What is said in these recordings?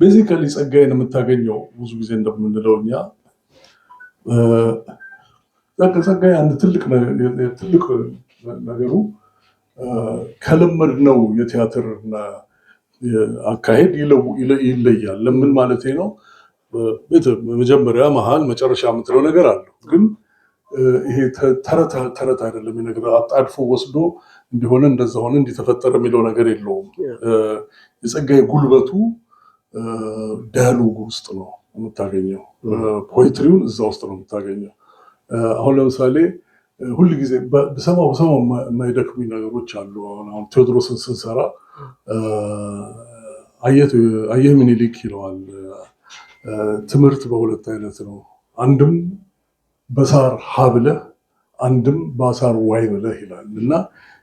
ቤዚካሊ ጸጋዬን የምታገኘው ብዙ ጊዜ እንደምንለው እኛ ጸጋዬ አንድ ትልቅ ነገሩ ከለመድነው የቲያትርና አካሄድ ይለያል። ለምን ማለት ነው? መጀመሪያ መሀል መጨረሻ የምትለው ነገር አለው። ግን ይሄ ተረት አይደለም። ነገር አጣድፎ ወስዶ እንዲሆነ እንደዛ ሆነ እንዲተፈጠረ የሚለው ነገር የለውም። የጸጋዬ ጉልበቱ ዳያሎግ ውስጥ ነው የምታገኘው። ፖኤትሪውን እዛ ውስጥ ነው የምታገኘው። አሁን ለምሳሌ ሁል ጊዜ በሰማው የማይደክሙኝ ነገሮች አሉ። አሁን ቴዎድሮስን ስንሰራ አየህ ምኒልክ ይለዋል። ትምህርት በሁለት አይነት ነው፣ አንድም በሳር ሀ ብለህ አንድም በአሳር ዋይ ብለህ ይላል። እና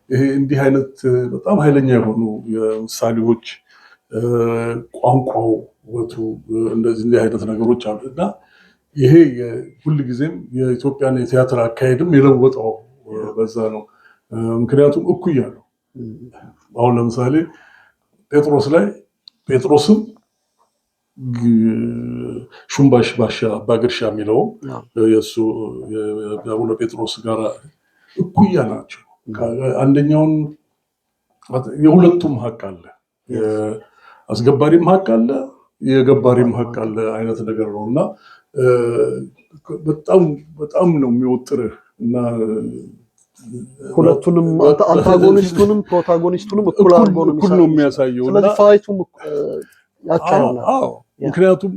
ይሄ እንዲህ አይነት በጣም ኃይለኛ የሆኑ ምሳሌዎች ቋንቋው ውበቱ እንደዚህ እንዲህ አይነት ነገሮች አሉ። እና ይሄ ሁልጊዜም የኢትዮጵያን የቲያትር አካሄድም የለወጠው በዛ ነው። ምክንያቱም እኩያ ነው። አሁን ለምሳሌ ጴጥሮስ ላይ ጴጥሮስም ሹምባሽ ባሻ አባግርሻ የሚለው የእሱ የአቡነ ጴጥሮስ ጋር እኩያ ናቸው። አንደኛውን የሁለቱም ሀቅ አለ፣ አስገባሪም ሀቅ አለ፣ የገባሪም ሀቅ አለ አይነት ነገር ነው እና በጣም ነው የሚወጥርህ እና ሁለቱንም አንታጎኒስቱንም ፕሮታጎኒስቱንም እኩል አድርጎ ነው የሚያሳየው። ስለዚህ ፋይቱም ያቻላል። ምክንያቱም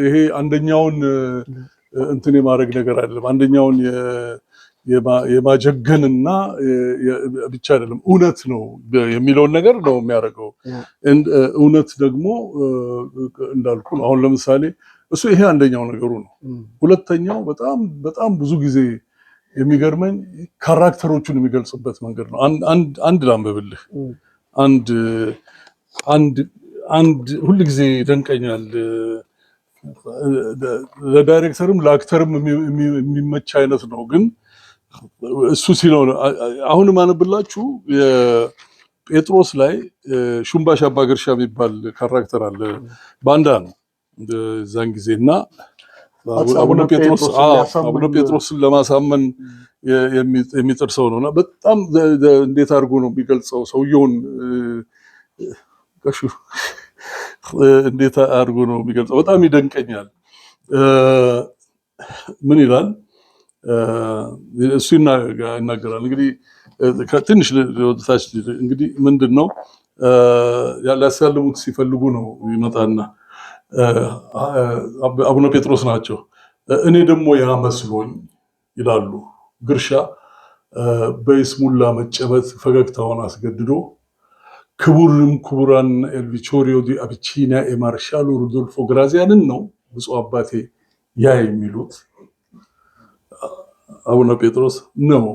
ይሄ አንደኛውን እንትን የማድረግ ነገር አይደለም። አንደኛውን የማጀገንና ብቻ አይደለም፣ እውነት ነው የሚለውን ነገር ነው የሚያደርገው። እውነት ደግሞ እንዳልኩ አሁን ለምሳሌ እሱ ይሄ አንደኛው ነገሩ ነው። ሁለተኛው በጣም ብዙ ጊዜ የሚገርመኝ ካራክተሮቹን የሚገልጽበት መንገድ ነው። አንድ ላንብብልህ። አንድ ሁል ጊዜ ይደንቀኛል። ለዳይሬክተርም ለአክተርም የሚመች አይነት ነው። ግን እሱ ሲለው አሁን ማነብላችሁ ጴጥሮስ ላይ ሹምባሽ አባግርሻ የሚባል ካራክተር አለ። ባንዳ ነው እዛን ጊዜና አቡነ ጴጥሮስን ለማሳመን የሚጥር ሰው ነውና በጣም እንዴት አድርጎ ነው የሚገልጸው ሰውየውን እንዴት አድርጎ ነው የሚገልጸው? በጣም ይደንቀኛል። ምን ይላል እሱ ይናገራል። እንግዲህ ትንሽ ወደታች እንግዲህ ምንድን ነው ሊያሳልሙት ሲፈልጉ ነው ይመጣና አቡነ ጴጥሮስ ናቸው። እኔ ደግሞ ያ መስሎኝ ይላሉ። ግርሻ በይስሙላ መጨበት ፈገግታውን አስገድዶ ክቡርም ክቡራን ኤልቪቾሪዮ ዲ አቢቺና ኤማርሻሎ ሩዶልፎ ግራዚያንን ነው ብፁዕ አባቴ ያ የሚሉት። አቡነ ጴጥሮስ ነው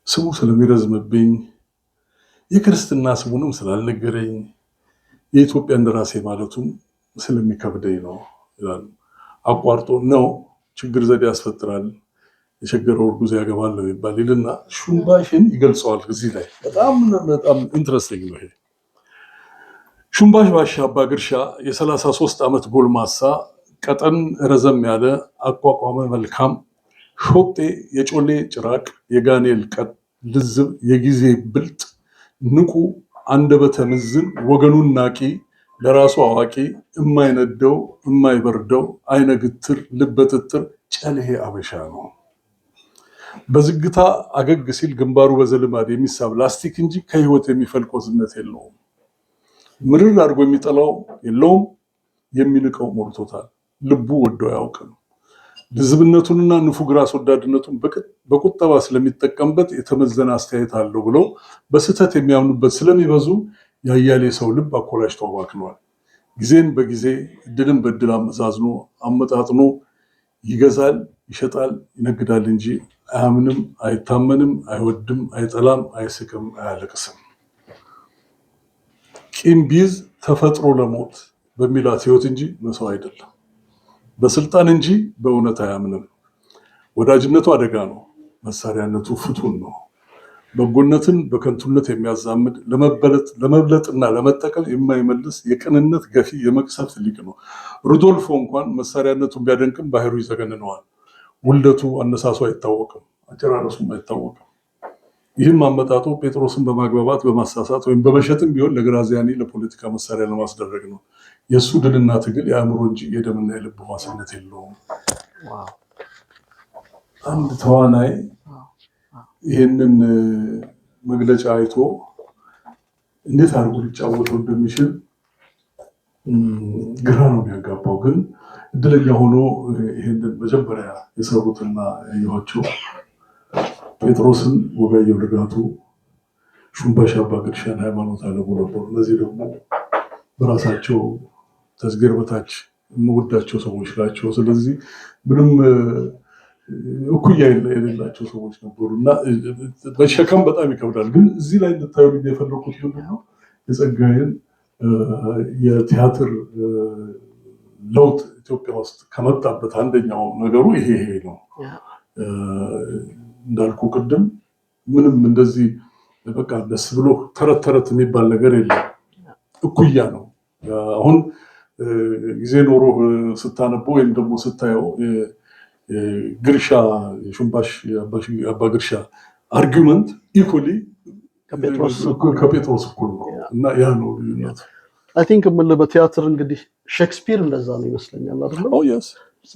ስሙ ስለሚረዝምብኝ የክርስትና ስሙንም ስላልነገረኝ የኢትዮጵያ እንደራሴ ማለቱም ስለሚከብደኝ ነው ይላሉ። አቋርጦ ነው ችግር ዘዴ ያስፈጥራል የቸገረው እርጉዝ ያገባል ነው ይባል ይልና ሹምባሽን ይገልጸዋል። እዚህ ላይ በጣም ኢንትረስቲንግ ነው ይሄ። ሹምባሽ ባሻ አባግርሻ የ33 ዓመት ጎልማሳ፣ ቀጠን ረዘም ያለ አቋቋመ መልካም፣ ሾጤ የጮሌ ጭራቅ፣ የጋኔል ቀጥ ልዝብ፣ የጊዜ ብልጥ፣ ንቁ፣ አንደበተ ምዝን፣ ወገኑን ናቂ፣ ለራሱ አዋቂ፣ እማይነደው እማይበርደው፣ አይነግትር ልበጥጥር፣ ጨልሄ አበሻ ነው። በዝግታ አገግ ሲል ግንባሩ በዘልማድ የሚሳብ ላስቲክ እንጂ ከህይወት የሚፈልቅ ወዝነት የለውም። ምርር አድርጎ የሚጠላው የለውም፣ የሚንቀው ሞልቶታል። ልቡ ወዶ አያውቅም። ልዝብነቱንና ንፉግ ራስ ወዳድነቱን በቁጠባ ስለሚጠቀምበት የተመዘነ አስተያየት አለው ብለው በስህተት የሚያምኑበት ስለሚበዙ ያያሌ ሰው ልብ አኮላሽቶ አባክኗል። ጊዜን በጊዜ እድልን በእድል አመዛዝኖ አመጣጥኖ ይገዛል፣ ይሸጣል፣ ይነግዳል እንጂ አያምንም፣ አይታመንም፣ አይወድም፣ አይጠላም፣ አይስቅም፣ አያለቅስም። ቂም ቢይዝ ተፈጥሮ ለሞት በሚላት ህይወት እንጂ ለሰው አይደለም። በስልጣን እንጂ በእውነት አያምንም። ወዳጅነቱ አደጋ ነው፣ መሳሪያነቱ ፍቱን ነው። በጎነትን በከንቱነት የሚያዛምድ ለመብለጥና ለመጠቀም የማይመልስ የቅንነት ገፊ የመቅሰፍት ሊቅ ነው። ሩዶልፎ እንኳን መሳሪያነቱን ቢያደንቅም ባህሩ ይዘገንነዋል። ውልደቱ አነሳሱ አይታወቅም፣ አጨራረሱም አይታወቅም። ይህም አመጣጡ ጴጥሮስን በማግባባት በማሳሳት ወይም በመሸጥም ቢሆን ለግራዚያኒ ለፖለቲካ መሳሪያ ለማስደረግ ነው። የእሱ ድልና ትግል የአእምሮ እንጂ የደምና የልብ ሕዋስነት የለውም። አንድ ተዋናይ ይህንን መግለጫ አይቶ እንዴት አድርጎ ሊጫወተው እንደሚችል ግራ ነው የሚያጋባው። ግን እድለኛ ሆኖ ይህንን መጀመሪያ የሰሩትና ያየኋቸው ጴጥሮስን ወጋየሁ ንጋቱ፣ ሹምባሽ አባገድሻን ሃይማኖት አለሙ ነበሩ። እነዚህ ደግሞ በራሳቸው ተዝገር በታች የምወዳቸው ሰዎች ናቸው። ስለዚህ ምንም እኩያ የሌላቸው ሰዎች ነበሩ እና በሸከም በጣም ይከብዳል። ግን እዚህ ላይ እንድታዩ የፈለኩት ምንድነው የጸጋዬን የቲያትር ለውጥ ኢትዮጵያ ውስጥ ከመጣበት አንደኛው ነገሩ ይሄ ነው። እንዳልኩ ቅድም ምንም እንደዚህ በቃ ደስ ብሎ ተረት የሚባል ነገር የለም። እኩያ ነው። አሁን ጊዜ ኖሮ ስታነበው ወይም ደግሞ ስታየው ግርሻ የሹምባሽ አባ ግርሻ አርጊመንት ኢኮሊ ከጴጥሮስ እኩል ነው እና ያ ነው ልዩነቱ። አይ ቲንክ በቲያትር እንግዲህ ሼክስፒር እንደዛ ነው ይመስለኛል አይደል?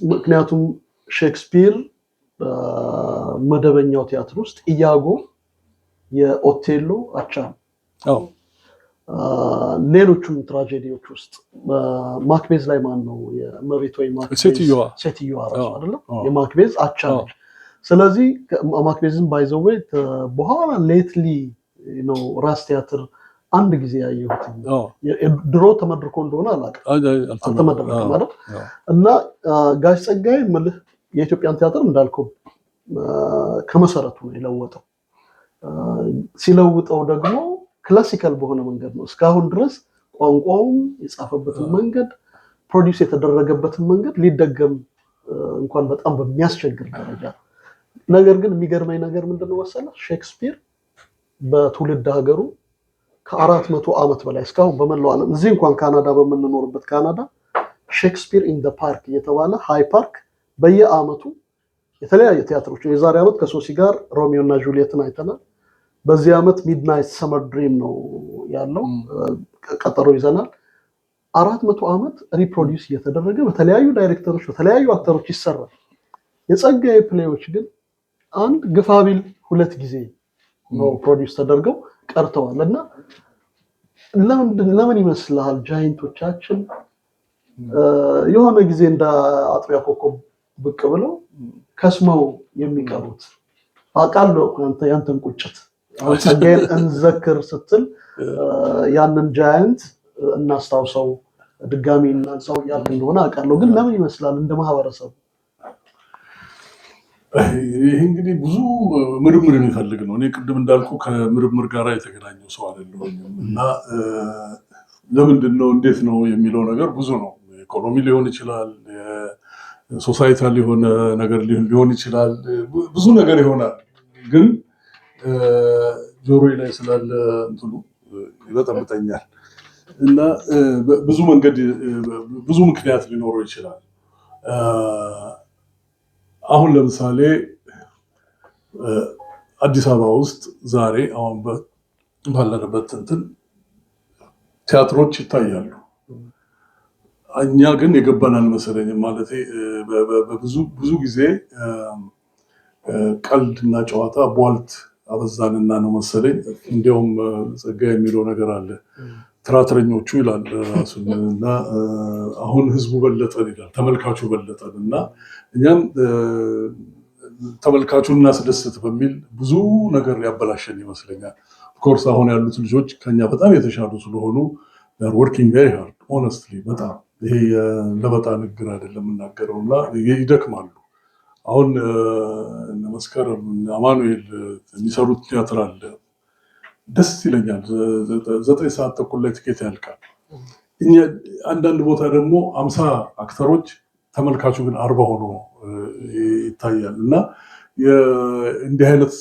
ምክንያቱም ሼክስፒር በመደበኛው ቲያትር ውስጥ ኢያጎ የኦቴሎ አቻ ነው። ሌሎቹም ትራጀዲዎች ውስጥ ማክቤዝ ላይ ማን ነው የእመቤት ወይ ሴትዮዋ ራሱ አይደለም የማክቤዝ አቻ ነው። ስለዚህ ማክቤዝን ባይዘው በኋላ ሌትሊ ነው ራስ ቲያትር አንድ ጊዜ ያየሁት። ድሮ ተመድርኮ እንደሆነ አላውቅም፣ አልተመደረከም ማለት እና ጋሽ ጸጋዬ መልህ የኢትዮጵያን ቲያትር እንዳልከው ከመሰረቱ ነው የለወጠው። ሲለውጠው ደግሞ ክላሲካል በሆነ መንገድ ነው። እስካሁን ድረስ ቋንቋውም የጻፈበትን መንገድ ፕሮዲውስ የተደረገበትን መንገድ ሊደገም እንኳን በጣም በሚያስቸግር ደረጃ። ነገር ግን የሚገርመኝ ነገር ምንድነው መሰለህ? ሼክስፒር በትውልድ ሀገሩ ከ400 ዓመት በላይ እስካሁን በመላው ዓለም እዚህ እንኳን ካናዳ በምንኖርበት ካናዳ ሼክስፒር ኢን ዘ ፓርክ የተባለ ሃይ ፓርክ በየዓመቱ የተለያየ ቲያትሮች የዛሬ ዓመት ከሶሲ ጋር ሮሚዮ እና ጁሊየትን አይተናል። በዚህ ዓመት ሚድናይት ሰመር ድሪም ነው ያለው፣ ቀጠሮ ይዘናል። 400 ዓመት ሪፕሮዲውስ እየተደረገ በተለያዩ ዳይሬክተሮች በተለያዩ አክተሮች ይሰራል። የጸጋዬ ፕሌዮች ግን አንድ ግፋቢል 2 ጊዜ ነው ፕሮዲውስ ተደርገው ቀርተዋል። እና ለምን ይመስልሃል ጃይንቶቻችን የሆነ ጊዜ እንደ አጥቢያ ኮከብ ብቅ ብለው ከስመው የሚቀሩት? አውቃለሁ ያንተን ቁጭት ጸጋዬን እንዘክር ስትል ያንን ጃይንት እናስታውሰው ድጋሚ እናንሳው ያልክ እንደሆነ አውቃለሁ። ግን ለምን ይመስላል እንደ ማህበረሰብ? ይሄ እንግዲህ ብዙ ምርምር የሚፈልግ ነው። እኔ ቅድም እንዳልኩ ከምርምር ጋር የተገናኘው ሰው አይደለሁም እና ለምንድን ነው እንዴት ነው የሚለው ነገር ብዙ ነው። ኢኮኖሚ ሊሆን ይችላል፣ ሶሳይታል የሆነ ነገር ሊሆን ይችላል፣ ብዙ ነገር ይሆናል። ግን ጆሮዬ ላይ ስላለ እንትኑ ይበጠብጠኛል እና ብዙ መንገድ ብዙ ምክንያት ሊኖረው ይችላል። አሁን ለምሳሌ አዲስ አበባ ውስጥ ዛሬ አሁን ባለንበት እንትን ቲያትሮች ይታያሉ። እኛ ግን የገባን አልመሰለኝም። ማለት ብዙ ጊዜ ቀልድና ጨዋታ ቧልት አበዛንና ነው መሰለኝ። እንዲያውም ጸጋዬ የሚለው ነገር አለ፣ ትራትረኞቹ ይላል ራሱን እና አሁን ህዝቡ በለጠን ይላል፣ ተመልካቹ በለጠን እና እኛም ተመልካቹን እናስደስት በሚል ብዙ ነገር ያበላሸን ይመስለኛል። ኦፍኮርስ አሁን ያሉት ልጆች ከኛ በጣም የተሻሉ ስለሆኑ ወርኪንግ ቬሪ ሃርድ ሆነስትሊ በጣም ይሄ ለበጣ ንግግር አይደለም የምናገረው እና ይደክማሉ። አሁን መስከረም አማኑኤል የሚሰሩት ቲያትር አለ፣ ደስ ይለኛል። 9 ሰዓት ተኩል ላይ ትኬት ያልቃል። አንዳንድ ቦታ ደግሞ 50 አክተሮች ተመልካቹ ግን 40 ሆኖ ይታያል እና እንዲህ አይነት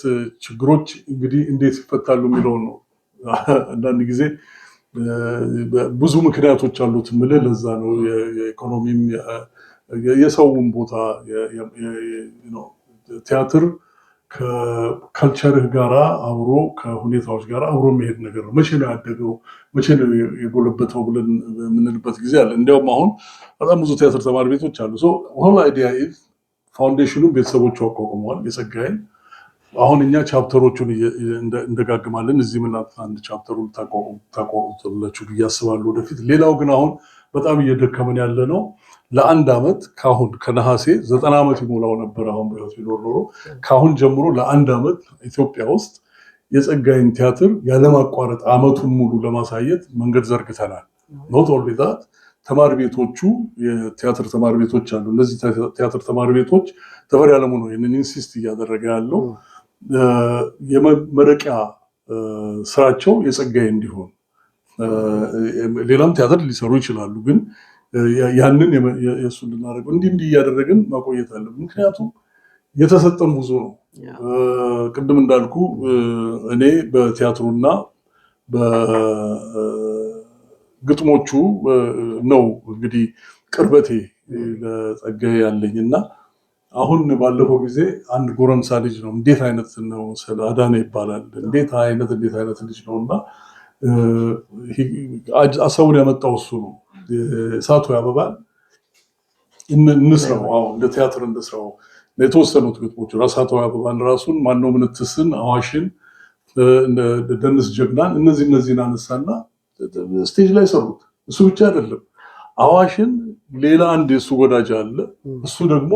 ችግሮች እንግዲህ እንዴት ይፈታሉ የሚለው ነው። አንዳንድ ጊዜ ብዙ ምክንያቶች አሉት የምልህ ለዛ ነው። የኢኮኖሚም የሰውም ቦታ ቲያትር ከካልቸርህ ጋራ አብሮ ከሁኔታዎች ጋር አብሮ የሚሄድ ነገር ነው። መቼ ነው ያደገው መቼ ነው የጎለበተው ብለን የምንልበት ጊዜ አለ። እንዲያውም አሁን በጣም ብዙ ቲያትር ተማሪ ቤቶች አሉ። ሆል አይዲያ ኢዝ ፋውንዴሽኑን ቤተሰቦቹ አቋቁመዋል የጸጋዬን። አሁን እኛ ቻፕተሮቹን እንደጋግማለን። እዚህ ምናልባት አንድ ቻፕተሩን ታቋቁሙላችሁ ብዬ አስባለሁ ወደፊት። ሌላው ግን አሁን በጣም እየደከመን ያለ ነው። ለአንድ ዓመት ካሁን ከነሐሴ 90 ዓመት ይሞላው ነበር አሁን በህይወት ቢኖር ኖሮ ካሁን ጀምሮ ለአንድ ዓመት ኢትዮጵያ ውስጥ የጸጋዬን ቲያትር ያለማቋረጥ ዓመቱን ሙሉ ለማሳየት መንገድ ዘርግተናል። ኖት ኦንሊ ዛት ተማሪ ቤቶቹ የቲያትር ተማሪ ቤቶች አሉ። እነዚህ ቲያትር ተማሪ ቤቶች ተፈሪ አለሙ ነው ይህንን ኢንሲስት እያደረገ ያለው። የመመረቂያ ስራቸው የጸጋዬ እንዲሆን ሌላም ቲያትር ሊሰሩ ይችላሉ፣ ግን ያንን የእሱ እንድናደርገው እንዲህ እያደረግን ማቆየት አለ። ምክንያቱም የተሰጠን ብዙ ነው። ቅድም እንዳልኩ እኔ በቲያትሩና በግጥሞቹ ነው እንግዲህ ቅርበቴ ለጸጋዬ ያለኝ እና አሁን ባለፈው ጊዜ አንድ ጎረምሳ ልጅ ነው እንዴት አይነት ነው ስለ አዳነ ይባላል እንዴት አይነት ልጅ ነው እና አሰቡን ያመጣው እሱ ነው። እሳቱ ያበባል እንስራው እንደ ቲያትር እንስራው የተወሰኑት ግጥሞች እሳቱ ያበባን ራሱን ማነው ምንትስን አዋሽን ደንስ ጀግናን እነዚህን አነሳና ስቴጅ ላይ ሰሩት። እሱ ብቻ አይደለም አዋሽን ሌላ አንድ የሱ ወዳጅ አለ እሱ ደግሞ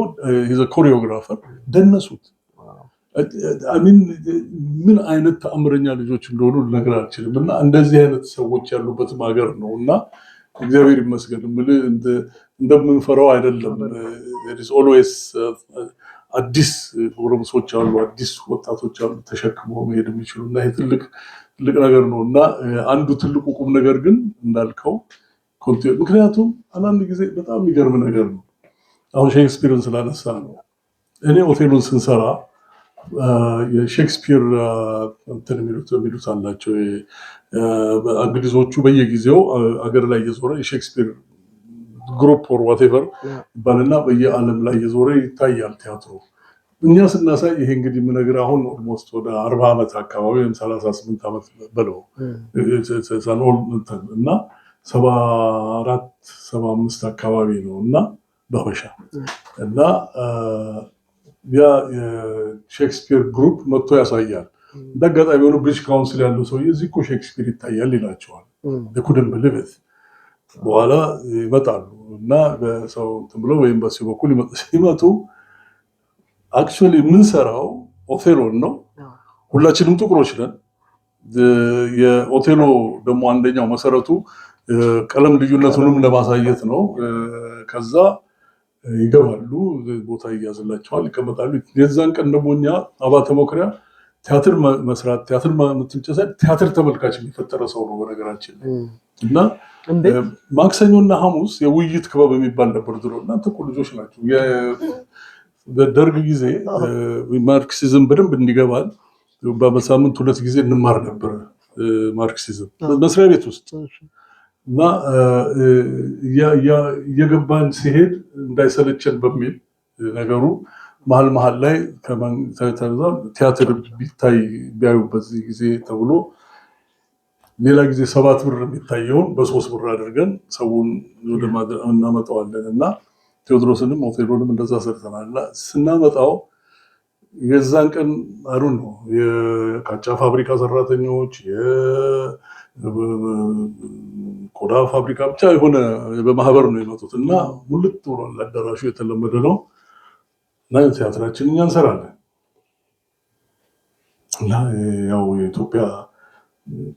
ኮሪዮግራፈር ደነሱት። ምን አይነት ተአምረኛ ልጆች እንደሆኑ ልነግርህ አልችልም። እና እንደዚህ አይነት ሰዎች ያሉበትም ሀገር ነው እና እግዚአብሔር ይመስገን እንደምንፈራው አይደለም። ኦልዌይስ አዲስ ጎረምሶች አሉ፣ አዲስ ወጣቶች አሉ ተሸክመው መሄድ የሚችሉ እና ይሄ ትልቅ ነገር ነው እና አንዱ ትልቁ ቁም ነገር ግን እንዳልከው ምክንያቱም አንዳንድ ጊዜ በጣም የሚገርም ነገር ነው። አሁን ሼክስፒርን ስላነሳ ነው እኔ ኦቴሎን ስንሰራ የሼክስፒር እንትን የሚሉት አላቸው እንግሊዞቹ በየጊዜው አገር ላይ እየዞረ የሼክስፒር ግሩፕ ኦር ዋቴቨር ይባልና በየዓለም ላይ እየዞረ ይታያል ቲያትሩ። እኛ ስናሳይ ይሄ እንግዲህ የምነግርህ አሁን ኦልሞስት ወደ 40 ዓመት አካባቢ ወይም 38 ዓመት በለው እና 74-75 አካባቢ ነው እና በሀበሻ እና ያ የሼክስፒር ግሩፕ መጥቶ ያሳያል። እንደአጋጣሚ የሆነ ብሪቲሽ ካውንስል ያለው ሰውዬ እዚህ እኮ ሼክስፒር ይታያል ይላቸዋል። ኩድን ብልቭት በኋላ ይመጣሉ እና በሰው እንትን ብለው ወይም በሱ በኩል ሲመጡ አክቹዋሊ የምንሰራው ኦቴሎን ነው። ሁላችንም ጥቁሮች ነን። የኦቴሎ ደግሞ አንደኛው መሰረቱ ቀለም ልዩነቱንም ለማሳየት ነው። ከዛ ይገባሉ፣ ቦታ ይያዝላቸዋል፣ ይቀመጣሉ። የዛን ቀን ደግሞ እኛ አባተ መኩሪያ ቲያትር መስራት ቲያትር ተመልካች የሚፈጠረ ሰው ነው በነገራችን እና ማክሰኞና ሐሙስ የውይይት ክበብ የሚባል ነበር ድሮ። እናንተ እኮ ልጆች ናቸው። በደርግ ጊዜ ማርክሲዝም በደንብ እንዲገባል በሳምንት 2 ጊዜ እንማር ነበር ማርክሲዝም መስሪያ ቤት ውስጥ እና እየገባን ሲሄድ እንዳይሰለቸን በሚል ነገሩ መሀል ላይ ቲያትር ቢታይ ቢያዩበት ጊዜ ተብሎ ሌላ ጊዜ 7 ብር የሚታየውን በ3 ብር አድርገን ሰውን እናመጣዋለን እና ቴዎድሮስንም ኦቴሎንም እንደዛ ሰርተናል። ስናመጣው የዛን ቀን አሩን ነው የካቻ ፋብሪካ ሰራተኞች የቆዳ ፋብሪካ ብቻ የሆነ በማህበር ነው የመጡት እና ሙልት ብሏል አዳራሹ። የተለመደ ነው እና ቲያትራችን እኛ እንሰራለን እና ያው የኢትዮጵያ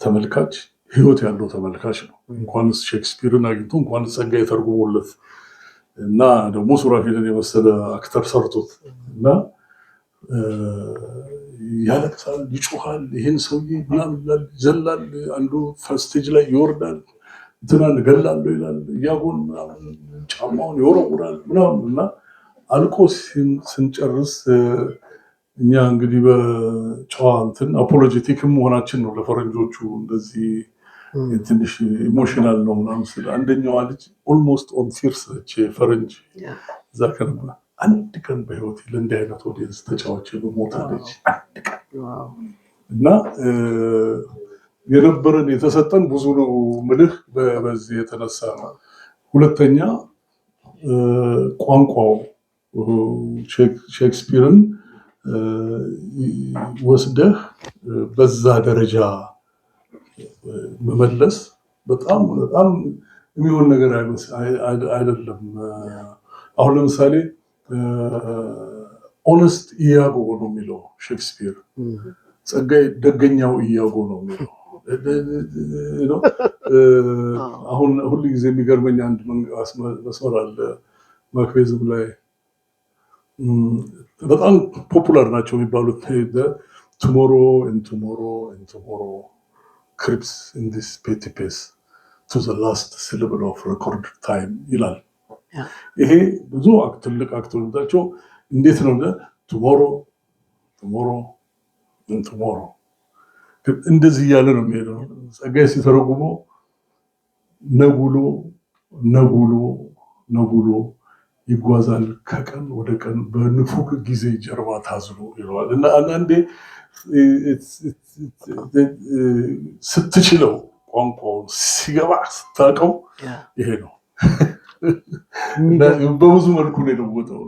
ተመልካች ህይወት ያለው ተመልካች ነው። እንኳንስ ሼክስፒርን አግኝቶ እንኳንስ ጸጋዬ ተርጉሞለት እና ደግሞ ሱራፌልን የመሰለ አክተር ሰርቶት እና ያለቅሳል፣ ይጮሃል። ይሄን ሰውዬ ምናምን ይላል፣ ይዘላል፣ አንዱ ስቴጅ ላይ ይወርዳል፣ እንትናን እገላለሁ ይላል፣ እያጎን ጫማውን ይወረውራል ምናምን እና አልቆ ስንጨርስ እኛ እንግዲህ በጨዋ እንትን አፖሎጀቲክም መሆናችን ነው ለፈረንጆቹ እንደዚህ ትንሽ ኢሞሽናል ነው ምናምን ስለ አንደኛዋ ልጅ ኦልሞስት ኦን ቲርስ ፈረንጅ እዛ ከነበረ አንድ ቀን በህይወት ለእንዲህ አይነት ኦዲየንስ ተጫዋች በሞታለች አንድ ቀን እና የነበረን የተሰጠን ብዙ ነው ምልህ በዚህ የተነሳ ነው። ሁለተኛ ቋንቋው ሼክስፒርን ወስደህ በዛ ደረጃ መመለስ በጣም የሚሆን ነገር አይደለም። አሁን ለምሳሌ ኦነስት ኢያጎ ነው የሚለው ሼክስፒር፣ ጸጋዬ ደገኛው ኢያጎ ነው የሚለው። አሁን ሁሉ ጊዜ የሚገርመኝ አንድ መስመር አለ ማክቤዝም ላይ በጣም ፖፑላር ናቸው የሚባሉት tomorrow and tomorrow and tomorrow creeps in this petty pace to the last syllable of recorded time ይላል። ይሄ ብዙ ትልቅ አክቶሪታቸው እንዴት ነው tomorrow and tomorrow እንደዚህ እያለ ነው የሚሄደው። ጸጋዬ ሲተረጉመው ነጉሎ ይጓዛል ከቀን ወደ ቀን በንፉግ ጊዜ ጀርባ ታዝሎ ይለዋል። እና አንዳንዴ ስትችለው ቋንቋውን ሲገባ ስታውቀው ይሄ ነው በብዙ መልኩ ነው የለወጠው።